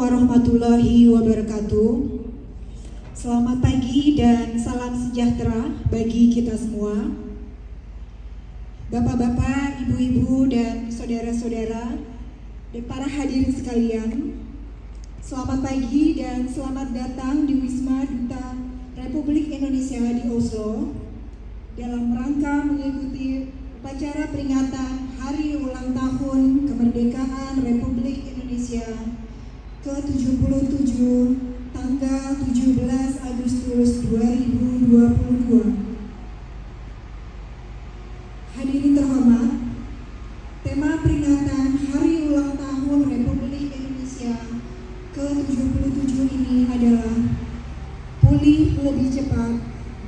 warahmatullahi wabarakatuh. Selamat pagi dan salam sejahtera bagi kita semua. Bapak-bapak, ibu-ibu, dan saudara-saudara, dan para hadirin sekalian, selamat pagi dan selamat datang di Wisma Duta Republik Indonesia di Oslo dalam rangka mengikuti upacara peringatan Hari Ulang Tahun Kemerdekaan Republik Indonesia ke-77 tanggal 17 Agustus 2022. Hadirin terhormat, tema peringatan Hari Ulang Tahun Republik Indonesia ke-77 ini adalah pulih lebih cepat,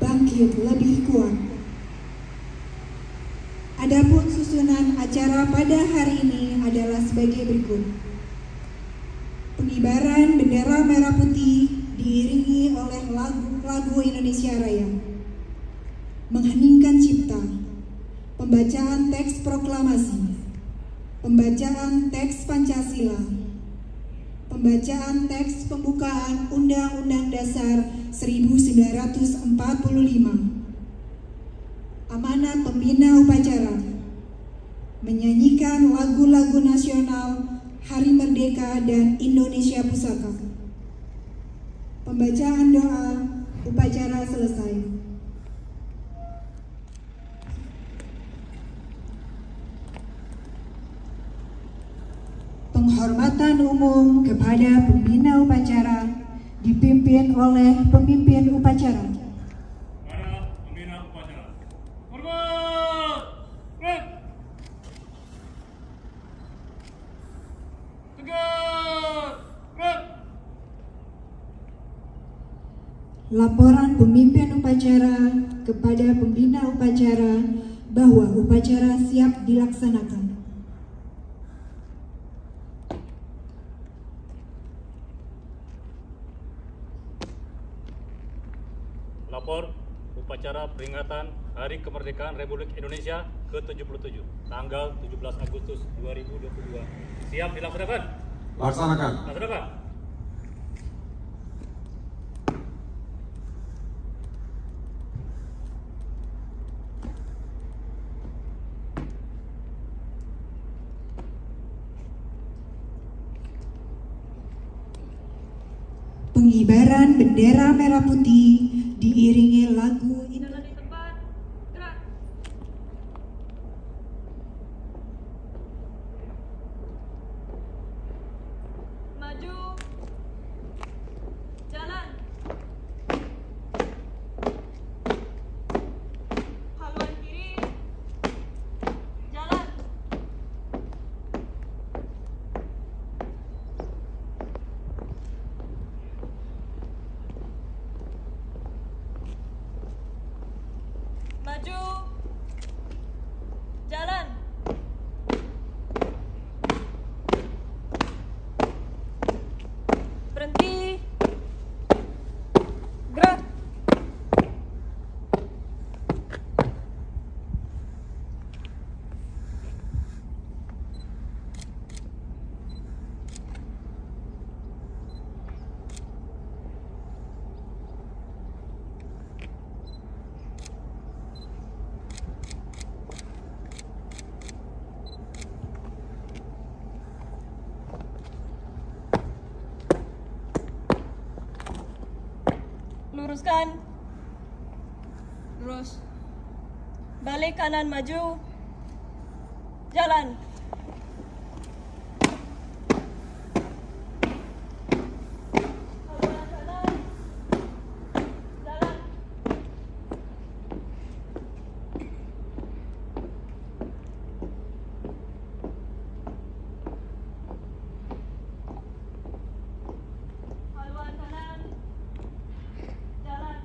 bangkit lebih kuat. Adapun susunan acara pada hari ini adalah sebagai berikut. Pengibaran bendera merah putih diiringi oleh lagu Indonesia Raya. Mengheningkan cipta. Pembacaan teks proklamasi. Pembacaan teks Pancasila. Pembacaan teks pembukaan Undang-Undang Dasar 1945. Amanat pembina upacara. Menyanyikan lagu-lagu nasional Hari Merdeka dan Indonesia Pusaka. Pembacaan doa upacara selesai. Penghormatan umum kepada pembina upacara dipimpin oleh pemimpin upacara. Para pembina upacara. Hormat! Red! Tegak! Red! Laporan pemimpin upacara kepada pembina upacara bahwa upacara siap dilaksanakan. Lapor upacara peringatan Hari Kemerdekaan Republik Indonesia ke-77 tanggal 17 Agustus 2022. Siap dilaksanakan? Laksanakan. Laksanakan. Pengibaran bendera merah putih diiringi lagu Jalan di tempat, gerak. Maju. Jalan. Haluan kiri. Jalan. Maju. Jalan. Berhenti. Gerak. Luruskan. Lurus. Balik kanan maju. Jalan. Haluan kanan. Jalan. Haluan kanan. Jalan.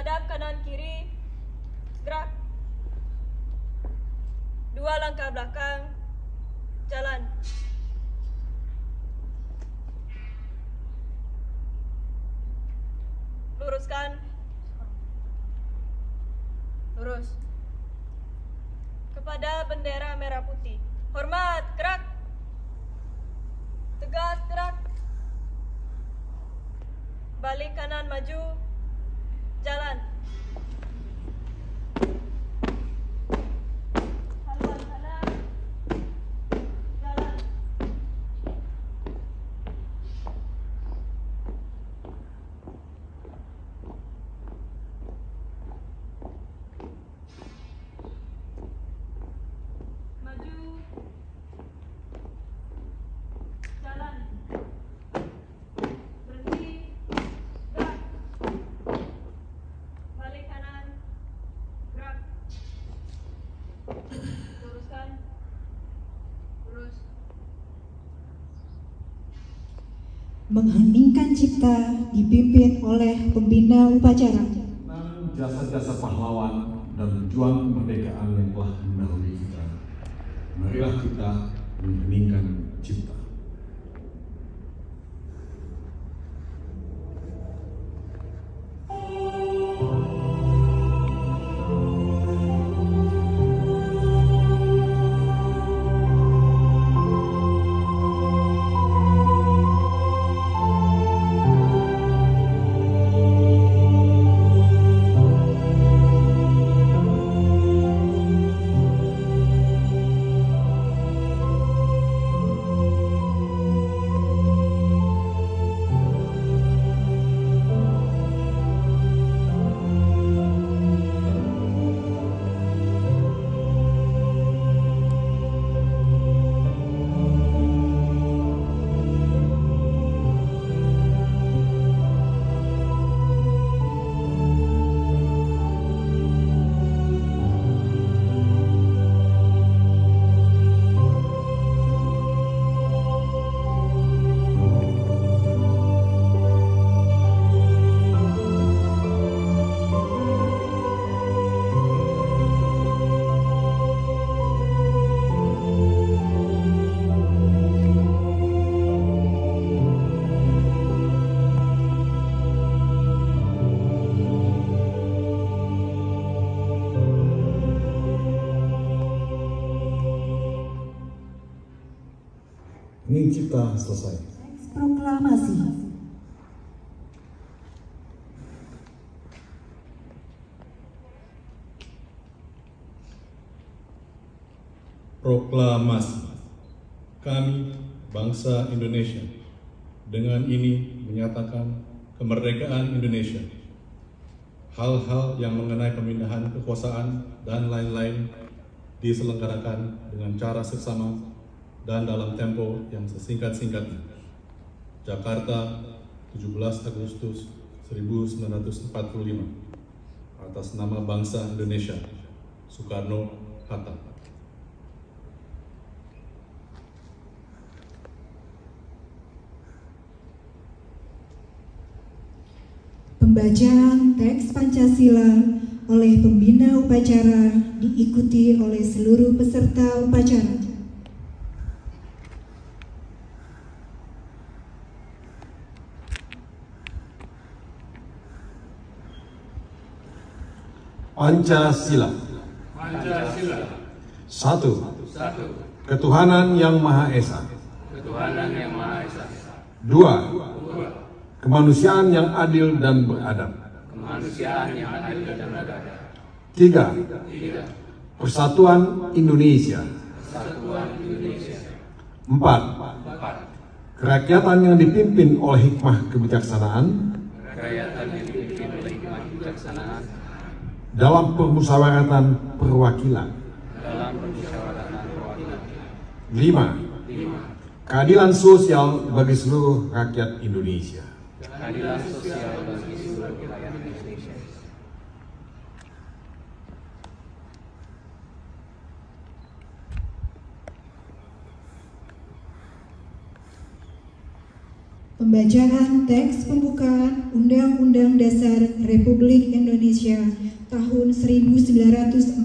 Hadap kanan kiri. Gerak. 2 langkah belakang. Jalan. Luruskan. Lurus. Kepada bendera merah putih. Hormat, gerak. Tegas, gerak. Balik kanan maju. Jalan. Haluan kanan. Jalan. Maju. Jalan. Berhenti. Gerak. Balik kanan. Gerak. Luruskan. Lurus. Mengheningkan cipta dipimpin oleh pembina upacara. Tentang jasa-jasa pahlawan dan pejuang kemerdekaan yang telah mendahului kita. Marilah kita mengheningkan cipta. Hening cipta selesai. Teks proklamasi. Proklamasi. Kami, bangsa Indonesia, dengan ini menyatakan kemerdekaan Indonesia. Hal-hal yang mengenai pemindahan kekuasaan dan lain-lain diselenggarakan dengan cara seksama dan dalam tempo yang sesingkat-singkatnya. Jakarta, 17 Agustus 1945. Atas nama bangsa Indonesia, Soekarno-Hatta. Pembacaan teks Pancasila oleh pembina upacara diikuti oleh seluruh peserta upacara. Pancasila. Pancasila. 1. Ketuhanan yang Maha Esa. Ketuhanan yang Maha Esa. 2. Kemanusiaan yang adil dan beradab. Kemanusiaan yang adil dan beradab. 3. 3. Persatuan Indonesia. Persatuan Indonesia. 4. 4. Kerakyatan yang dipimpin oleh hikmah kebijaksanaan Kerakyatan yang dipimpin oleh hikmah kebijaksanaan dalam permusyawaratan perwakilan. dalam permusyawaratan perwakilan. 5. Keadilan sosial bagi seluruh rakyat Indonesia. Keadilan sosial bagi seluruh rakyat Indonesia. Pembacaan teks pembukaan Undang-Undang Dasar Republik Indonesia tahun 1945.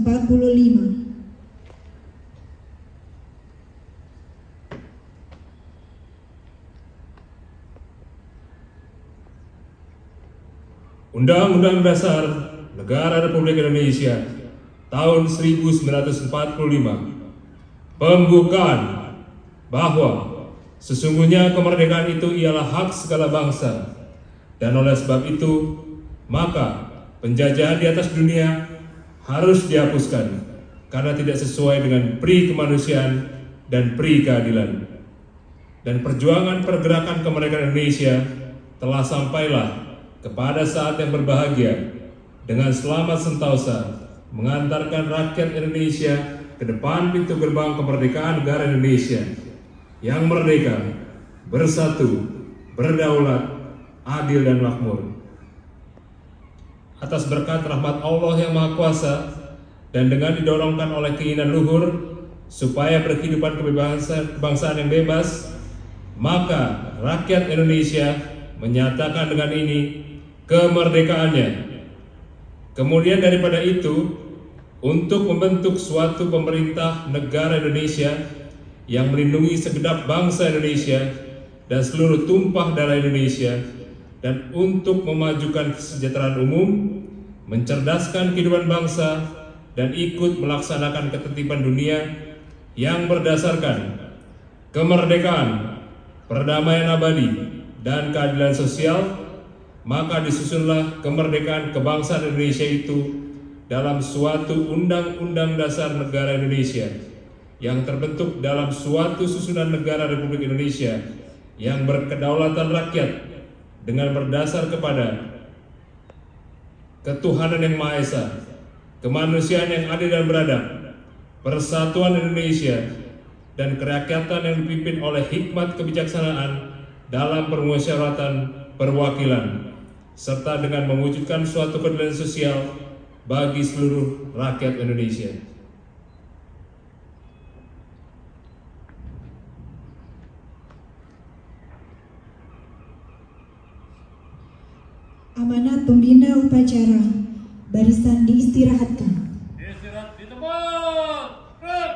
Undang-Undang Dasar Negara Republik Indonesia tahun 1945. Pembukaan bahwa sesungguhnya kemerdekaan itu ialah hak segala bangsa, dan oleh sebab itu maka penjajahan di atas dunia harus dihapuskan karena tidak sesuai dengan pri kemanusiaan dan pri keadilan. Dan perjuangan pergerakan kemerdekaan Indonesia telah sampailah kepada saat yang berbahagia dengan selamat sentosa mengantarkan rakyat Indonesia ke depan pintu gerbang kemerdekaan negara Indonesia yang merdeka, bersatu, berdaulat, adil dan makmur. Atas berkat rahmat Allah yang Maha Kuasa dan dengan didorongkan oleh keinginan luhur supaya berkehidupan kebangsaan yang bebas, maka rakyat Indonesia menyatakan dengan ini kemerdekaannya. Kemudian daripada itu, untuk membentuk suatu pemerintah negara Indonesia yang melindungi segenap bangsa Indonesia dan seluruh tumpah darah Indonesia, dan untuk memajukan kesejahteraan umum, mencerdaskan kehidupan bangsa, dan ikut melaksanakan ketertiban dunia yang berdasarkan kemerdekaan, perdamaian abadi, dan keadilan sosial, maka disusunlah kemerdekaan kebangsaan Indonesia itu dalam suatu Undang-Undang Dasar Negara Indonesia yang terbentuk dalam suatu susunan negara Republik Indonesia yang berkedaulatan rakyat dengan berdasar kepada ketuhanan yang Maha Esa, kemanusiaan yang adil dan beradab, persatuan Indonesia, dan kerakyatan yang dipimpin oleh hikmat kebijaksanaan dalam permusyawaratan perwakilan, serta dengan mewujudkan suatu keadilan sosial bagi seluruh rakyat Indonesia. Amanat pembina upacara, barisan diistirahatkan. Istirahat di tempat. Gerak.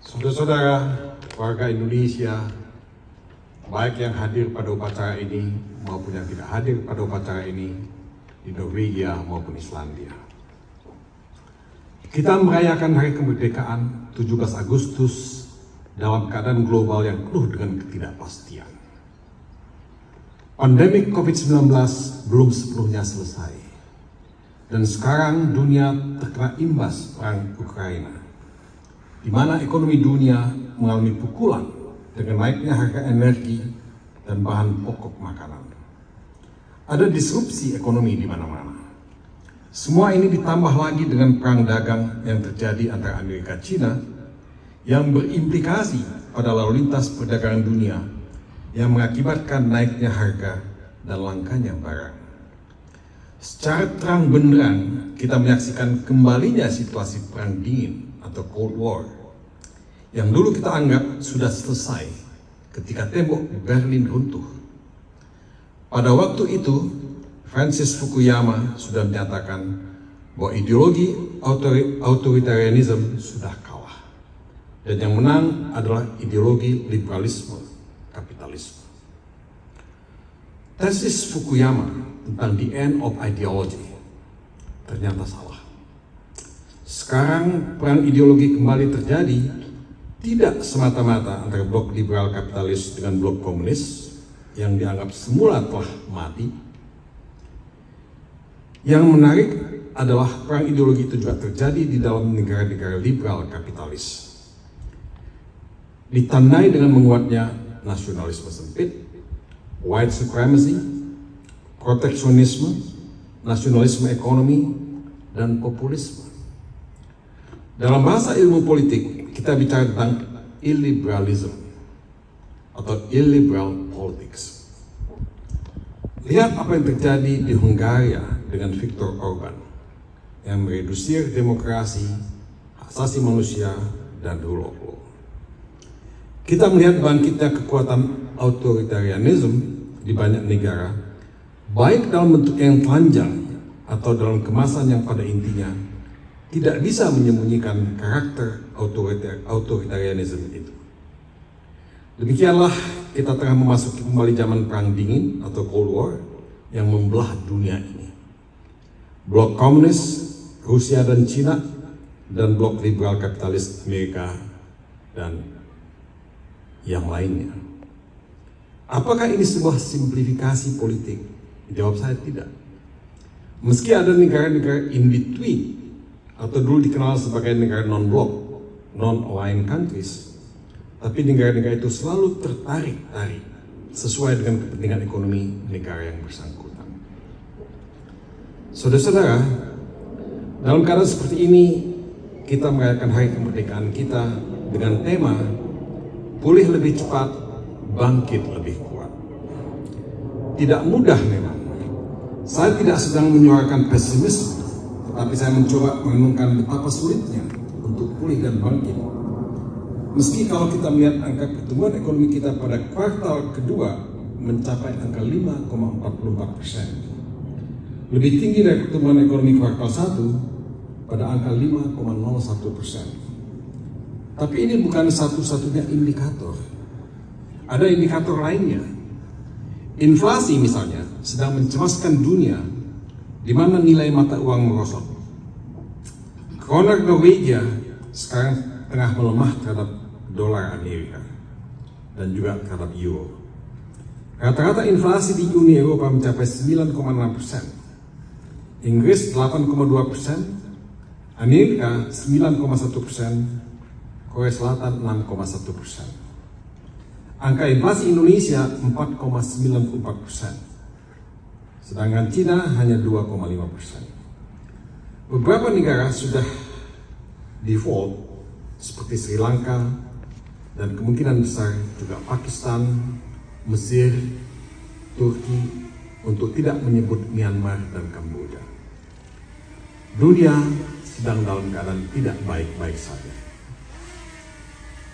Saudara-saudara warga Indonesia, baik yang hadir pada upacara ini maupun yang tidak hadir pada upacara ini di Norwegia maupun Islandia. Kita merayakan hari kemerdekaan 17 Agustus dalam keadaan global yang penuh dengan ketidakpastian. Pandemi COVID-19 belum sepenuhnya selesai, dan sekarang dunia terkena imbas perang Ukraina, di mana ekonomi dunia mengalami pukulan dengan naiknya harga energi dan bahan pokok makanan. Ada disrupsi ekonomi di mana-mana. Semua ini ditambah lagi dengan perang dagang yang terjadi antara Amerika dan China yang berimplikasi pada lalu lintas perdagangan dunia yang mengakibatkan naiknya harga dan langkanya barang. Secara terang benderang kita menyaksikan kembalinya situasi perang dingin atau Cold War yang dulu kita anggap sudah selesai ketika tembok Berlin runtuh. Pada waktu itu Francis Fukuyama sudah menyatakan bahwa ideologi otoritarianisme sudah kalah dan yang menang adalah ideologi liberalisme kapitalisme. Tesis Fukuyama tentang the end of ideology ternyata salah. Sekarang perang ideologi kembali terjadi, tidak semata-mata antara blok liberal kapitalis dengan blok komunis yang dianggap semula telah mati. Yang menarik adalah perang ideologi itu juga terjadi di dalam negara-negara liberal kapitalis. Ditandai dengan menguatnya nasionalisme sempit, white supremacy, proteksionisme, nasionalisme ekonomi, dan populisme. Dalam bahasa ilmu politik, kita bicara tentang illiberalism atau illiberal politics. Lihat apa yang terjadi di Hungaria dengan Viktor Orban yang meredusir demokrasi, hak asasi manusia, dan rule of law. Kita melihat bangkitnya kekuatan authoritarianism di banyak negara, baik dalam bentuk yang telanjang atau dalam kemasan yang pada intinya tidak bisa menyembunyikan karakter authoritarianism itu. Demikianlah kita tengah memasuki kembali zaman perang dingin atau Cold War yang membelah dunia ini. Blok komunis, Rusia dan Cina, dan blok liberal kapitalis Amerika dan yang lainnya. Apakah ini sebuah simplifikasi politik? Jawab saya tidak. Meski ada negara-negara in between atau dulu dikenal sebagai negara non-blok, non-aligned countries, tapi negara-negara itu selalu tertarik-tarik sesuai dengan kepentingan ekonomi negara yang bersangkutan. Saudara-saudara, dalam keadaan seperti ini, kita merayakan hari kemerdekaan kita dengan tema pulih lebih cepat, bangkit lebih kuat. Tidak mudah memang. Saya tidak sedang menyuarakan pesimisme, tetapi saya mencoba merenungkan betapa sulitnya untuk pulih dan bangkit. Meski kalau kita melihat angka pertumbuhan ekonomi kita pada kuartal kedua mencapai angka 5,44%. Lebih tinggi dari pertumbuhan ekonomi kuartal 1 pada angka 5,01%. Tapi ini bukan satu-satunya indikator. Ada indikator lainnya. Inflasi misalnya sedang mencemaskan dunia di mana nilai mata uang merosot. Kroner Norwegia sekarang tengah melemah terhadap dolar Amerika dan juga terhadap euro. Rata-rata inflasi di Uni Eropa mencapai 9,6%, Inggris 8,2%, Amerika 9,1%, Korea Selatan 6,1%. Angka inflasi Indonesia 4,94%, sedangkan Cina hanya 2,5%. Beberapa negara sudah default seperti Sri Lanka dan kemungkinan besar juga Pakistan, Mesir, Turki, untuk tidak menyebut Myanmar dan Kamboja. Dunia sedang dalam keadaan tidak baik-baik saja.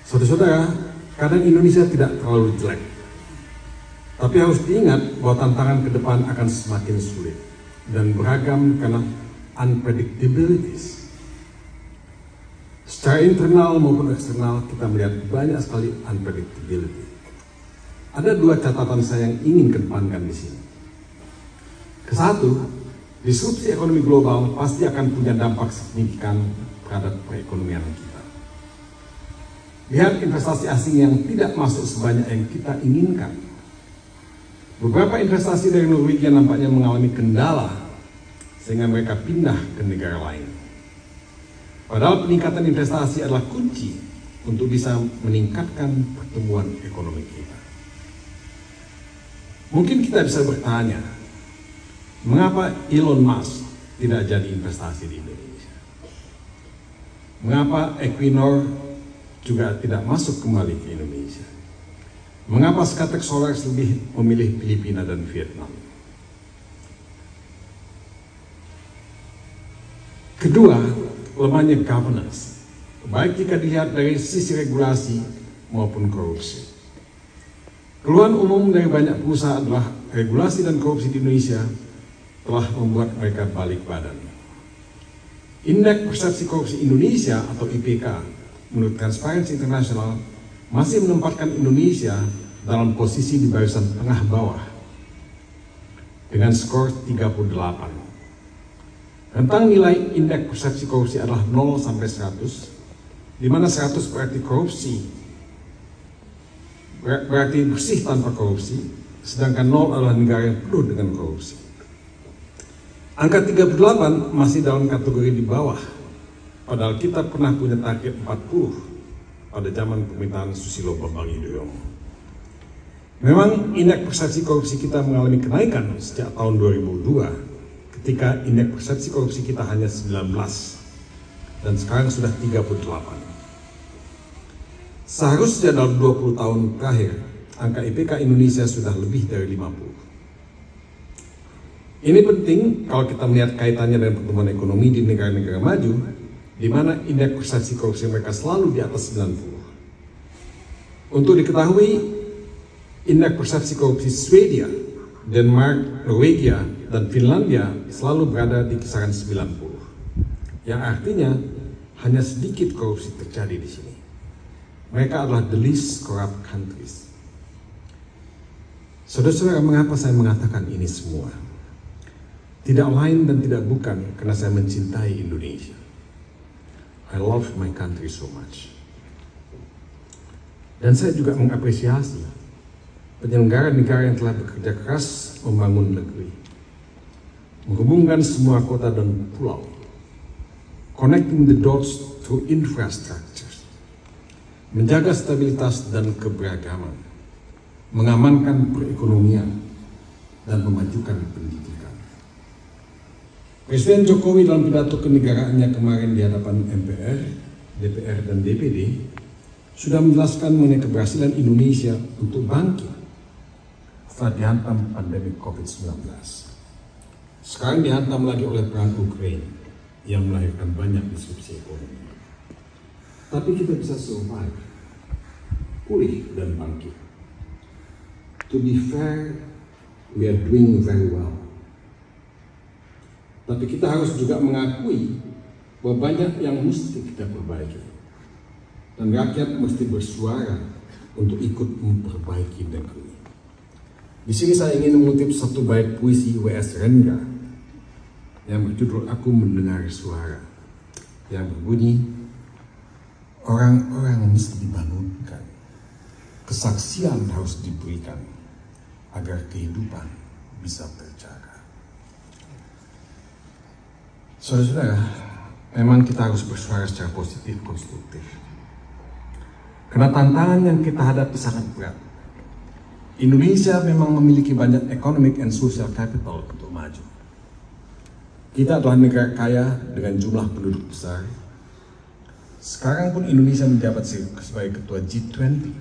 Saudara-saudara, keadaan Indonesia tidak terlalu jelek. Tapi harus diingat bahwa tantangan ke depan akan semakin sulit dan beragam karena unpredictabilities. Secara internal maupun eksternal kita melihat banyak sekali unpredictability. Ada dua catatan saya yang ingin kedepankan di sini. Kesatu, disrupsi ekonomi global pasti akan punya dampak signifikan terhadap perekonomian kita. Lihat investasi asing yang tidak masuk sebanyak yang kita inginkan. Beberapa investasi dari Norwegia nampaknya mengalami kendala sehingga mereka pindah ke negara lain. Padahal peningkatan investasi adalah kunci untuk bisa meningkatkan pertumbuhan ekonomi kita. Mungkin kita bisa bertanya, mengapa Elon Musk tidak jadi investasi di Indonesia? Mengapa Equinor juga tidak masuk kembali ke Indonesia? Mengapa Scatec Solar lebih memilih Filipina dan Vietnam? Kedua, lemahnya governance, baik jika dilihat dari sisi regulasi maupun korupsi. Keluhan umum dari banyak perusahaan adalah regulasi dan korupsi di Indonesia telah membuat mereka balik badan. Indeks Persepsi Korupsi Indonesia atau IPK menurut Transparency International masih menempatkan Indonesia dalam posisi di barisan tengah bawah dengan skor 38. Tentang nilai indeks persepsi korupsi adalah 0 sampai 100, di mana 100 berarti korupsi, berarti bersih tanpa korupsi, sedangkan 0 adalah negara yang penuh dengan korupsi. Angka 38 masih dalam kategori di bawah, padahal kita pernah punya target 40 pada zaman pemerintahan Susilo Bambang Yudhoyono. Memang indeks persepsi korupsi kita mengalami kenaikan sejak tahun 2002, ketika indeks persepsi korupsi kita hanya 19 dan sekarang sudah 38. Seharusnya dalam 20 tahun terakhir, angka IPK Indonesia sudah lebih dari 50. Ini penting kalau kita melihat kaitannya dengan pertumbuhan ekonomi di negara-negara maju, di mana indeks persepsi korupsi mereka selalu di atas 90. Untuk diketahui, indeks persepsi korupsi Swedia, Denmark, Norwegia, dan Finlandia selalu berada di kisaran 90. Yang artinya hanya sedikit korupsi terjadi di sini. Mereka adalah the least corrupt countries. Saudara-saudara, mengapa saya mengatakan ini semua? Tidak lain dan tidak bukan karena saya mencintai Indonesia. I love my country so much. Dan saya juga mengapresiasi penyelenggara negara yang telah bekerja keras membangun negeri, menghubungkan semua kota dan pulau, connecting the dots through infrastructure, menjaga stabilitas dan keberagaman, mengamankan perekonomian, dan memajukan pendidikan. Presiden Jokowi dalam pidato kenegaraannya kemarin di hadapan MPR, DPR, dan DPD sudah menjelaskan mengenai keberhasilan Indonesia untuk bangkit setelah dihantam pandemi COVID-19. Sekarang dihantam lagi oleh perang Ukraina yang melahirkan banyak disrupsi ekonomi. Tapi kita bisa survive, pulih dan bangkit. To be fair, we are doing very well. Tapi kita harus juga mengakui bahwa banyak yang mesti kita perbaiki. Dan rakyat mesti bersuara untuk ikut memperbaiki negeri. Di sini saya ingin mengutip satu bait puisi W.S. Rendra yang berjudul Aku Mendengar Suara, yang berbunyi, orang-orang mesti dibangunkan, kesaksian harus diberikan agar kehidupan bisa terjaga. Saudara-saudara, memang kita harus bersuara secara positif, konstruktif. Karena tantangan yang kita hadapi sangat berat. Indonesia memang memiliki banyak economic and social capital untuk maju. Kita adalah negara kaya dengan jumlah penduduk besar. Sekarang pun Indonesia menjabat sebagai ketua G20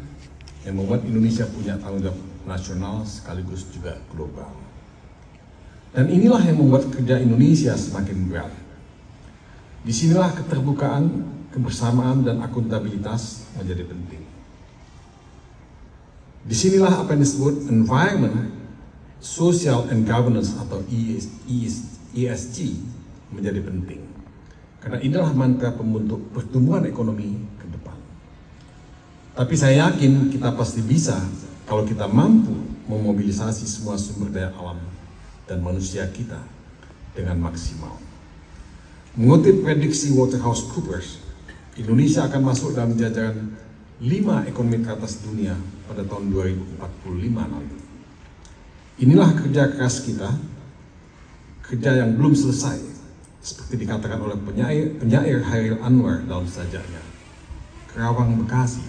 yang membuat Indonesia punya tanggung jawab nasional sekaligus juga global. Dan inilah yang membuat kerja Indonesia semakin berat. Disinilah keterbukaan, kebersamaan, dan akuntabilitas menjadi penting. Disinilah apa yang disebut environment, social and governance atau ESG menjadi penting. Karena inilah mantra pembentuk pertumbuhan ekonomi ke depan. Tapi saya yakin kita pasti bisa kalau kita mampu memobilisasi semua sumber daya alam dan manusia kita dengan maksimal. Mengutip prediksi Waterhouse-Coopers, Indonesia akan masuk dalam jajaran 5 ekonomi teratas dunia pada tahun 2045 nanti. Inilah kerja keras kita, kerja yang belum selesai, seperti dikatakan oleh penyair Hairil Anwar dalam sajaknya, Kerawang Bekasi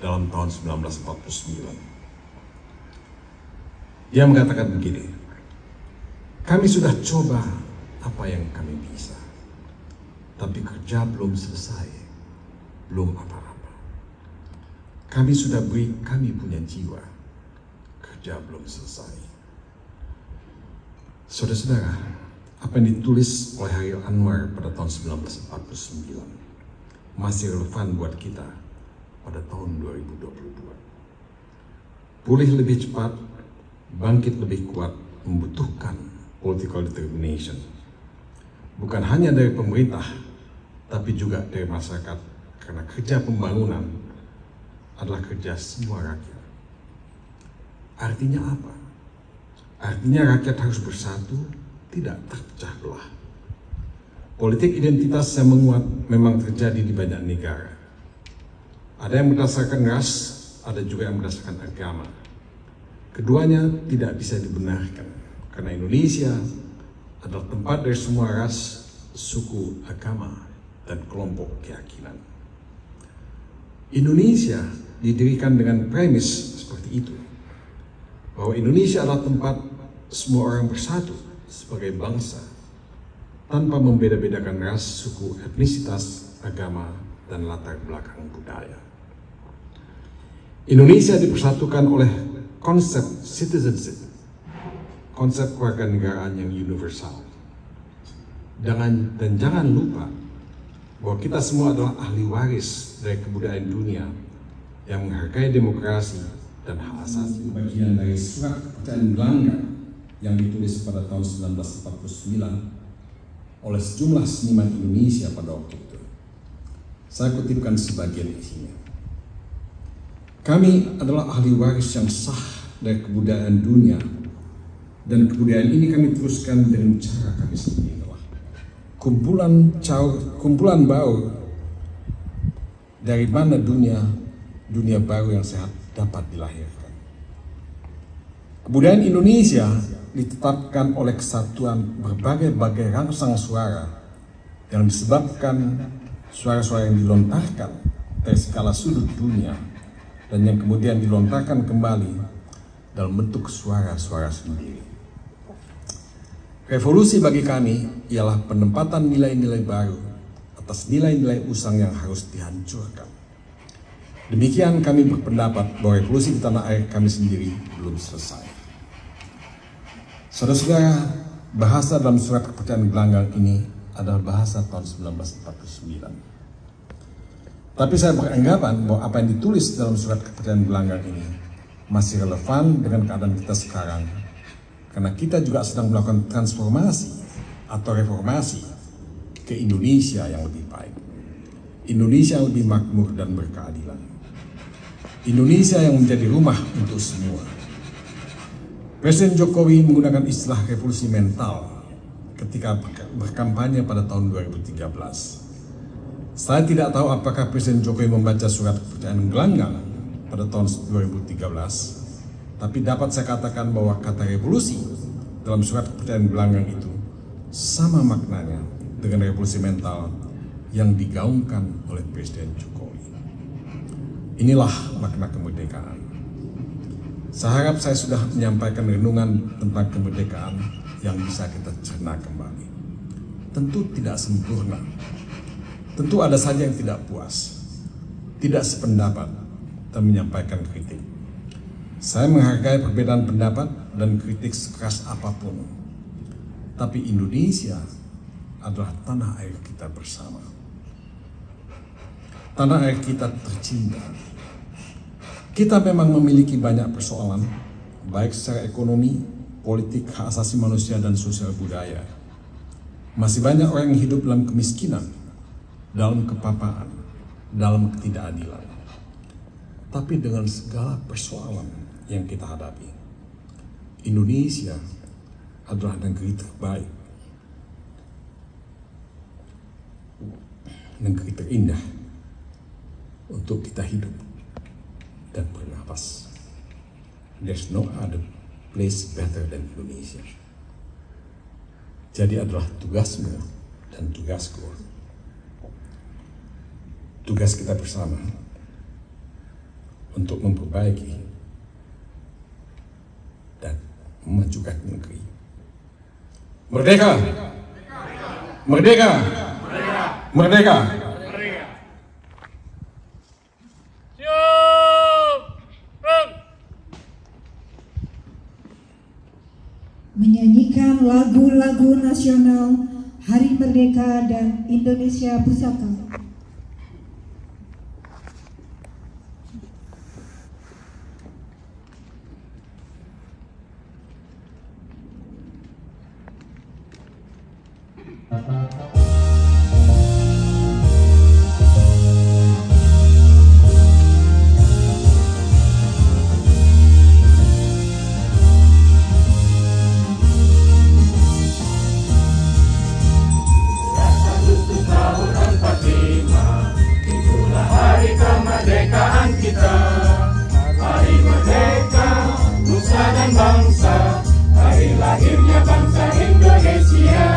dalam tahun 1949. Dia mengatakan begini, kami sudah coba apa yang kami bisa, tapi kerja belum selesai, belum apa-apa. Kami sudah beri, kami punya jiwa, kerja belum selesai. Saudara-saudara, apa yang ditulis oleh Hairil Anwar pada tahun 1949 masih relevan buat kita pada tahun 2022. Pulih lebih cepat, bangkit lebih kuat, membutuhkan political determination. Bukan hanya dari pemerintah, tapi juga dari masyarakat, karena kerja pembangunan adalah kerja semua rakyat. Artinya apa? Artinya rakyat harus bersatu, tidak terpecah belah. Politik identitas yang menguat memang terjadi di banyak negara. Ada yang berdasarkan ras, ada juga yang berdasarkan agama. Keduanya tidak bisa dibenarkan. Karena Indonesia adalah tempat dari semua ras, suku, agama, dan kelompok keyakinan. Indonesia didirikan dengan premis seperti itu, bahwa Indonesia adalah tempat semua orang bersatu sebagai bangsa, tanpa membeda-bedakan ras, suku, etnisitas, agama, dan latar belakang budaya. Indonesia dipersatukan oleh konsep citizenship, konsep kewarganegaraan yang universal. Dan jangan lupa bahwa kita semua adalah ahli waris dari kebudayaan dunia yang menghargai demokrasi dan hak asasi. Bagian dari surat kepercayaan Belanda yang ditulis pada tahun 1949 oleh sejumlah seniman Indonesia pada waktu itu. Saya kutipkan sebagian isinya. Kami adalah ahli waris yang sah dari kebudayaan dunia, dan kebudayaan ini kami teruskan dengan cara kami sendiri. Kumpulan baur dari mana dunia baru yang sehat dapat dilahirkan. Kebudayaan Indonesia ditetapkan oleh kesatuan berbagai rangsang suara yang disebabkan suara-suara yang dilontarkan dari segala sudut dunia dan yang kemudian dilontarkan kembali dalam bentuk suara-suara sendiri. Revolusi bagi kami ialah penempatan nilai-nilai baru atas nilai-nilai usang yang harus dihancurkan. Demikian kami berpendapat bahwa revolusi di tanah air kami sendiri belum selesai. Saudara-saudara, bahasa dalam surat kepercayaan gelanggang ini adalah bahasa tahun 1949. Tapi saya beranggapan bahwa apa yang ditulis dalam surat kepercayaan gelanggang ini masih relevan dengan keadaan kita sekarang, karena kita juga sedang melakukan transformasi atau reformasi ke Indonesia yang lebih baik. Indonesia yang lebih makmur dan berkeadilan. Indonesia yang menjadi rumah untuk semua. Presiden Jokowi menggunakan istilah revolusi mental ketika berkampanye pada tahun 2013. Saya tidak tahu apakah Presiden Jokowi membaca surat kepercayaan gelanggang pada tahun 2013, tapi dapat saya katakan bahwa kata revolusi dalam surat kepercayaan gelanggang itu sama maknanya dengan revolusi mental yang digaungkan oleh Presiden Jokowi. Inilah makna kemerdekaan. Saya harap saya sudah menyampaikan renungan tentang kemerdekaan yang bisa kita cerna kembali. Tentu tidak sempurna. Tentu ada saja yang tidak puas, tidak sependapat, dan menyampaikan kritik. Saya menghargai perbedaan pendapat dan kritik sekeras apapun. Tapi Indonesia adalah tanah air kita bersama. Tanah air kita tercinta. Kita memang memiliki banyak persoalan, baik secara ekonomi, politik, hak asasi manusia, dan sosial budaya. Masih banyak orang yang hidup dalam kemiskinan, dalam kepapaan, dalam ketidakadilan. Tapi dengan segala persoalan yang kita hadapi, Indonesia adalah negeri terbaik, negeri terindah untuk kita hidup dan bernapas. There's no other place better than Indonesia. Jadi adalah tugasmu dan tugasku, tugas kita bersama untuk memperbaiki dan memajukan negeri. Merdeka! Merdeka! Merdeka! Menyanyikan lagu-lagu nasional Hari Merdeka dan Indonesia Pusaka. Bangsa, hari lahirnya bangsa Indonesia.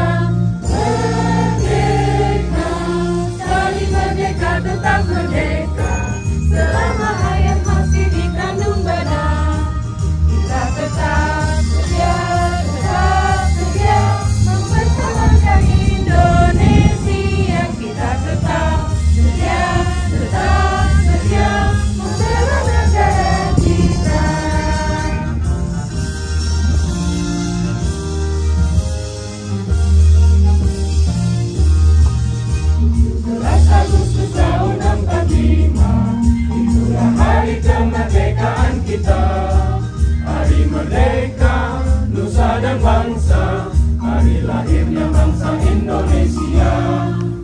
lahirnya bangsa Indonesia.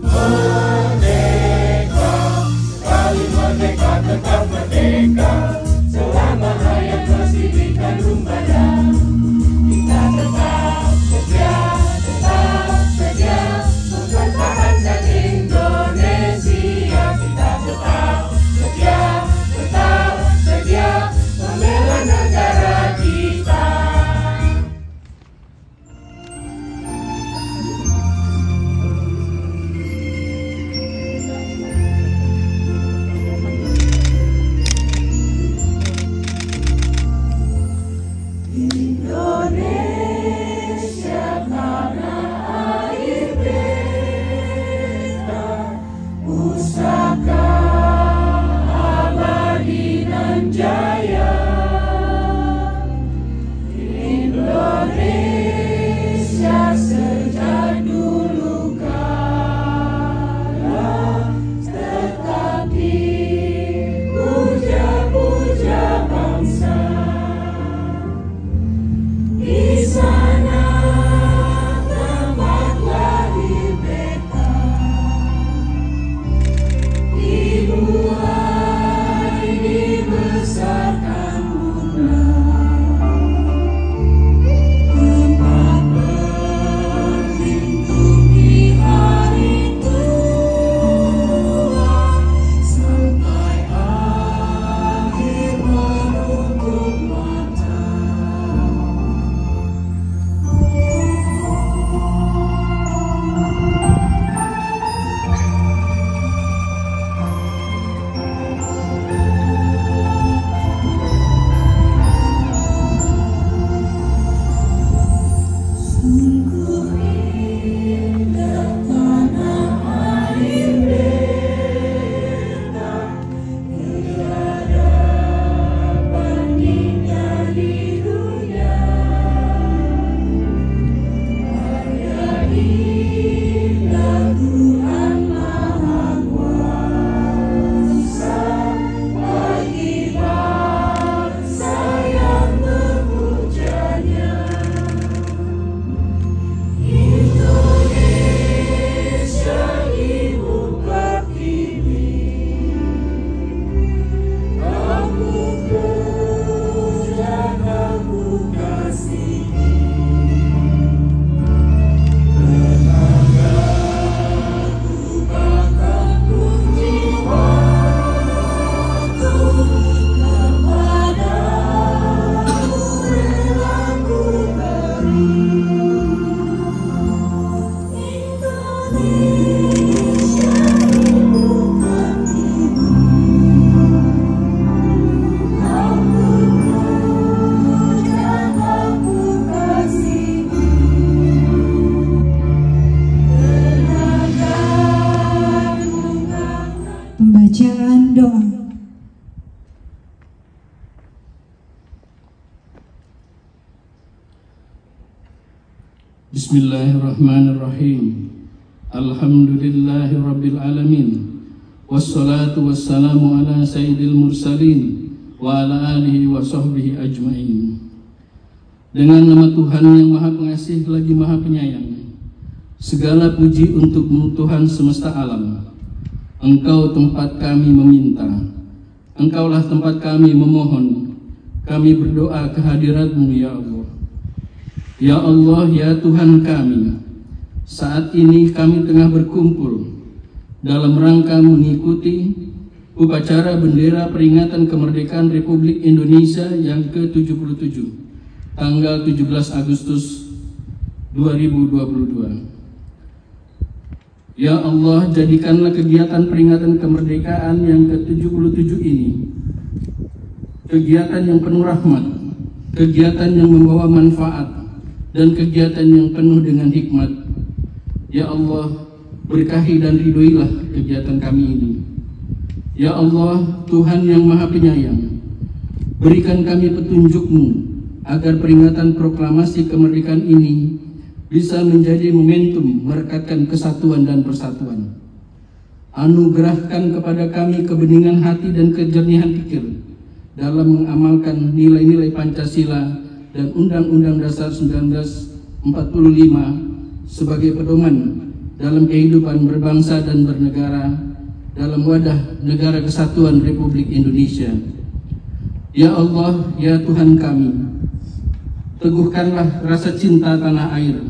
Merdeka, sekali merdeka tetap merdeka, selama hayat masih di kandung badan. Kita tetap setia mempertahankan Indonesia. Kita tetap setia membela negara kita. Indonesia tanah air beta, pusaka abadi dan jaya. Indonesia sejak dulu kala tetap dipuja-puja bangsa. Di sana tempat lahir beta, dibuai dibesarkan bunda. Tempat berlindung di hari tua, sampai akhir menutup mata. Sungguh indah tanah air beta, tiada bandingnya di dunia. Hanya indah Tuhan Maha Kuasa bagi bangsa yang memujanya. Indonesia ibu pertiwi, kamu puja, kamu kasihi. Tenagaku bakatku jiwaku, kepadamu relaku beri. Indonesia ibu pertiwi, kamu puja, kamu kasihi. Pembacaan doa. Bismillahirrahmanirrahim. Alhamdulillahi rabbil alamin. Wassalatu wassalamu ala sayyidil mursalin wa ala alihi wa sahbihi ajma'in. Dengan nama Tuhan yang maha pengasih lagi maha penyayang, segala puji untuk Tuhan semesta alam. Engkau tempat kami meminta, Engkaulah tempat kami memohon. Kami berdoa kehadirat-Mu ya Allah. Ya Allah, ya Tuhan kami, saat ini kami tengah berkumpul dalam rangka mengikuti upacara bendera peringatan kemerdekaan Republik Indonesia yang ke-77, tanggal 17 Agustus 2022. Ya Allah, jadikanlah kegiatan peringatan kemerdekaan yang ke-77 ini kegiatan yang penuh rahmat, kegiatan yang membawa manfaat, dan kegiatan yang penuh dengan hikmat. Ya Allah, berkahi dan ridhoilah kegiatan kami ini. Ya Allah, Tuhan yang maha penyayang, berikan kami petunjuk-Mu agar peringatan proklamasi kemerdekaan ini bisa menjadi momentum merekatkan kesatuan dan persatuan. Anugerahkan kepada kami kebeningan hati dan kejernihan pikir dalam mengamalkan nilai-nilai Pancasila dan Undang-Undang Dasar 1945 sebagai pedoman dalam kehidupan berbangsa dan bernegara dalam wadah Negara Kesatuan Republik Indonesia. Ya Allah, ya Tuhan kami, teguhkanlah rasa cinta tanah air,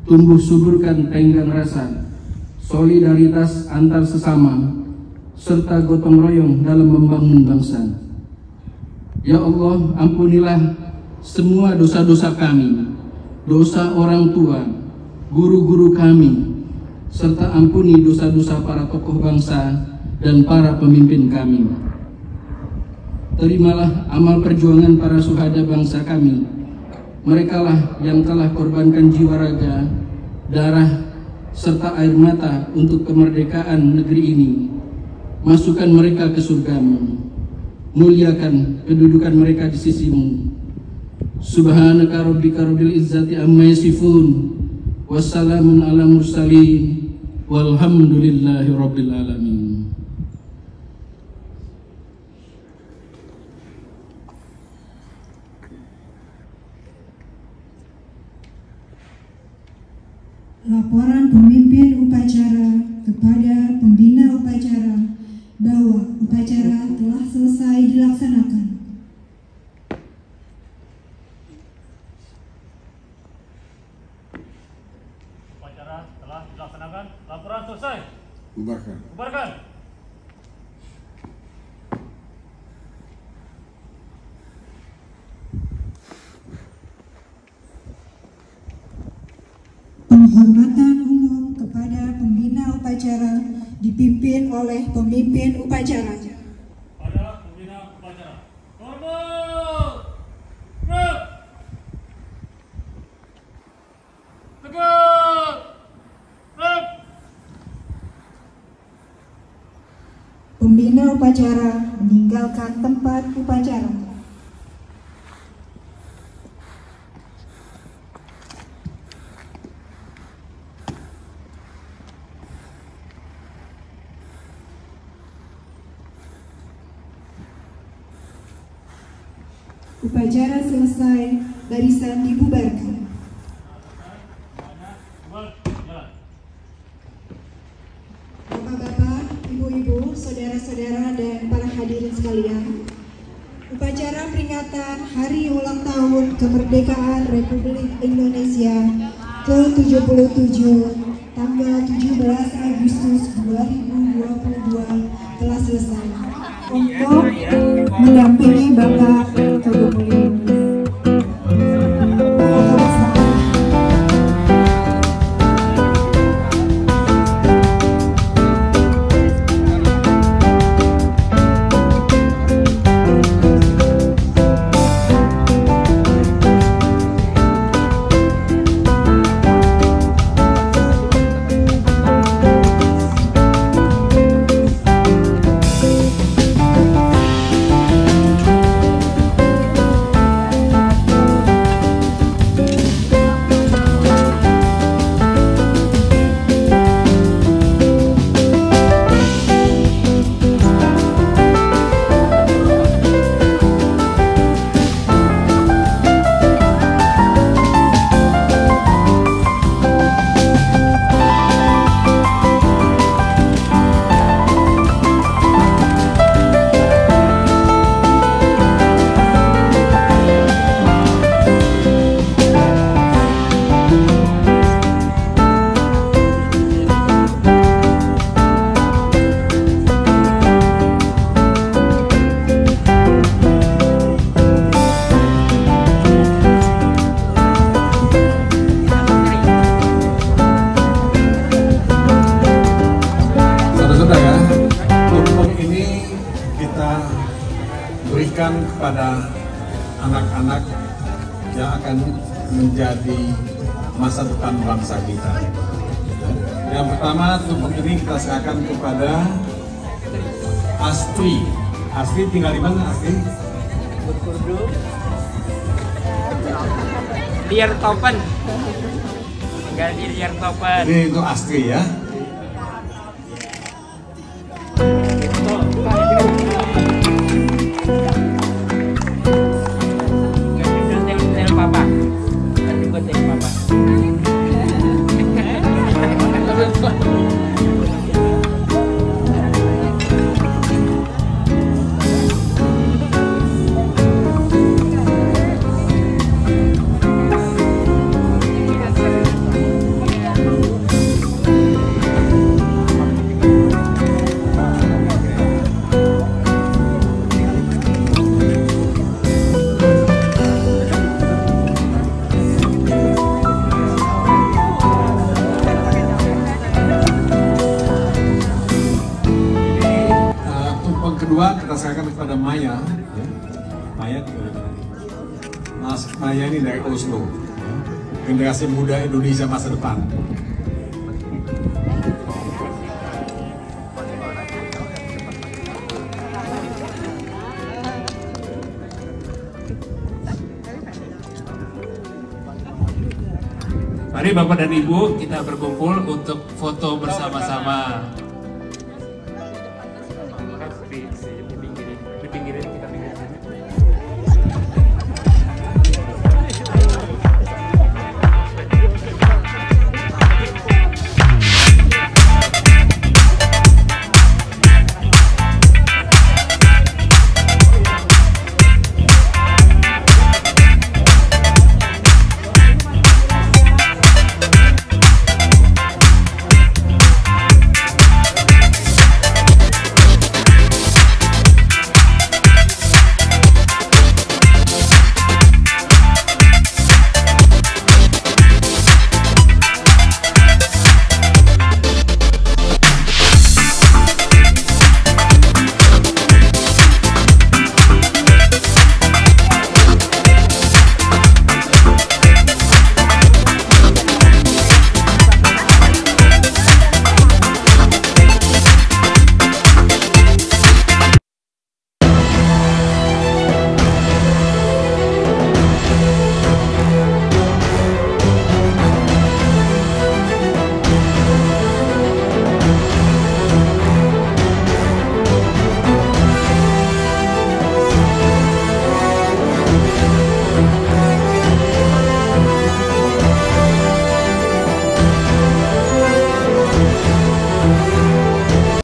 tumbuh suburkan tenggang rasa, solidaritas antar sesama, serta gotong royong dalam membangun bangsa. Ya Allah, ampunilah semua dosa-dosa kami, dosa orang tua, guru-guru kami, serta ampuni dosa-dosa para tokoh bangsa dan para pemimpin kami. Terimalah amal perjuangan para syuhada bangsa kami. Merekalah yang telah korbankan jiwa raga, darah, serta air mata untuk kemerdekaan negeri ini. Masukkan mereka ke surga-Mu. Muliakan kedudukan mereka di sisi-Mu. Subhanaka rabbika rabbil izzati amma yasifun. Wassalamun ala mursalin. Walhamdulillahi rabbil alamin. Laporan pemimpin upacara kepada pembina upacara bahwa upacara telah selesai dilaksanakan. Upacara telah dilaksanakan. Laporan selesai. Bubarkan. Bubarkan. Penghormatan umum kepada pembina upacara dipimpin oleh pemimpin upacara. Pada pembina upacara. Hormat. Gerak. Tegak. Gerak. Pembina upacara meninggalkan tempat upacara. Upacara selesai, barisan dibubarkan. Bapak-bapak, ibu-ibu, saudara-saudara, dan para hadirin sekalian, upacara peringatan Hari Ulang Tahun Kemerdekaan Republik Indonesia ke-77 tanggal 17 Agustus 2022 telah selesai. Untuk mendampingi Bapak Ketua Umum. berikan kepada anak-anak yang akan menjadi masa depan bangsa kita. Yang pertama, tumpeng ini kita serahkan kepada Astri. Astri tinggal di mana, Astri? Kurdu. Liar Topen. Tinggal di Liar Topen. Ini untuk Astri ya. Papa. Papa. kedua kita serahkan kepada Maya. Ya. Maya, Mas Maya ini dari Oslo, ya. Generasi muda Indonesia masa depan. Mari Bapak dan Ibu kita berkumpul untuk foto bersama-sama.